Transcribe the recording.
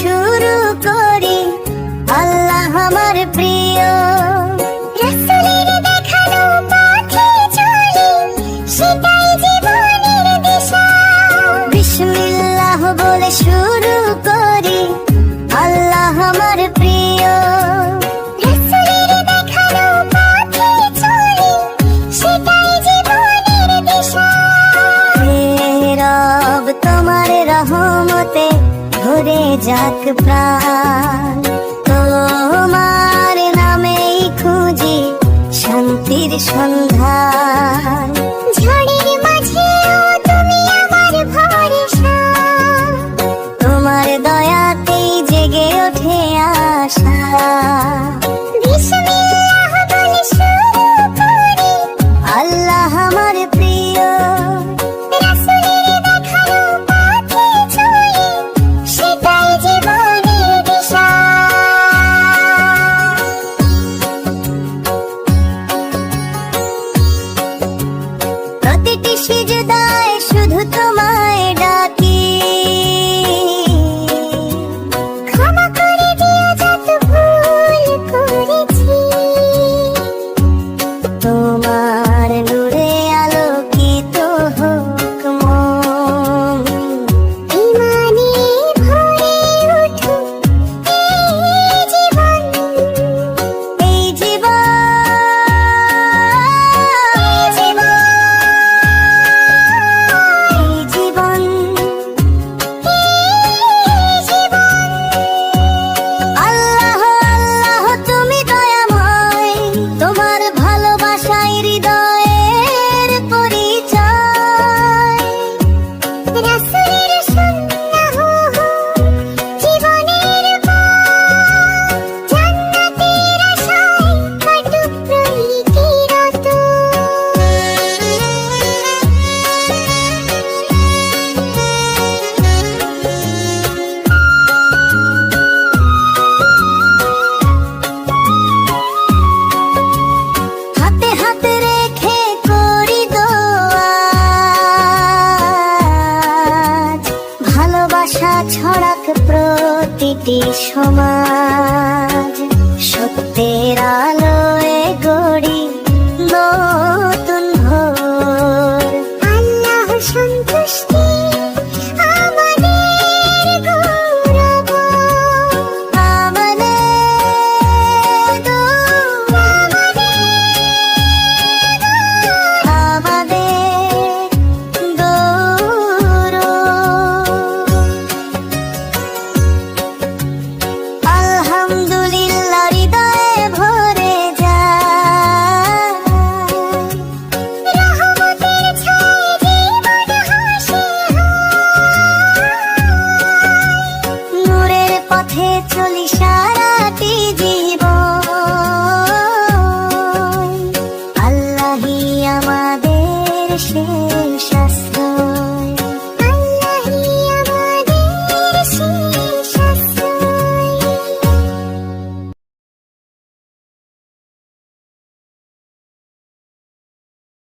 শুরু করি, আল্লাহ আমার প্রিয়। রাসূলের দেখানো পথে চলি, সেটাই জীবনের দিশা। বিসমিল্লাহ বলে শুরু করি, আল্লাহ আমার প্রিয়। রাসূলের দেখানো পথে চলি, সেটাই জীবনের দিশা। হে রব, তোমার রহমতে ভরে যাক প্রাণ, তোমার নামেই খুঁজি শান্তির সন্ধান। ঝড়ের মাঝেও তুমি আমার ভরসা, তোমার দয়াতেই জেগে ওঠে আশা। বিসমিল্লাহ বলে শুরু করি, আল্লাহ আমার প্রিয়। রাসূলের দেখানো পথে চলি, সেটাই জীবনের দিশা। প্রতিটি সিজদায় শুধু তোমায় ডাকি, ক্ষমা করে দিও যত ভুল করেছি। তোমার নূরে আলোকিত হোক মন, ঈমানে ভরে উঠুক এই জীবন। এই জীবন, এই জীবন, এই জীবন। আল্লাহ আল্লাহ তুমি দয়াময়, তোমার ভালোবাসায় হৃদয়ের পরিচয়। রাসূলের সুন্নাহ জীবনের পথ, জান্নাতের আশায় কাটুক প্রতিটি রাত। হাতে হাতে রেখে করি দোয়া, ভালোবাসা ছড়াক প্রতিটি সমাজ। সত্যের আলোয় গড়ি নতুন ভোর। আল্লাহ সন্তুষ্টি আমাদের গৌরব, আমাদের গৌরব। আলহামদুলিল্লাহ হৃদয়ে ভরে যায়, রহমতের ছায়ে জীবন হাসি হয়। নূরের পথে চলি,